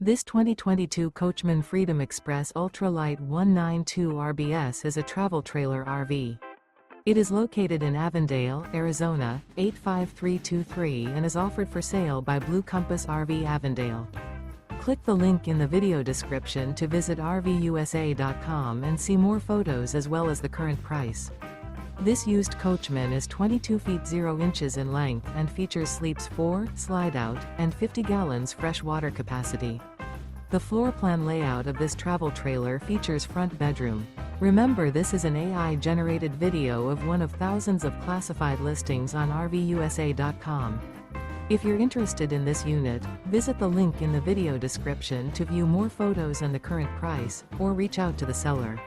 This 2022 Coachmen Freedom Express Ultra Lite 192 RBS is a travel trailer RV. It is located in Avondale, Arizona, 85323 and is offered for sale by Blue Compass RV Avondale. Click the link in the video description to visit RVUSA.com and see more photos as well as the current price. This used Coachman is 22 feet 0 inches in length and features sleeps 4, Slideout, and 50 gallons fresh water capacity. The floor plan layout of this travel trailer features front bedroom. Remember, this is an AI-generated video of one of thousands of classified listings on RVUSA.com. If you're interested in this unit, visit the link in the video description to view more photos and the current price, or reach out to the seller.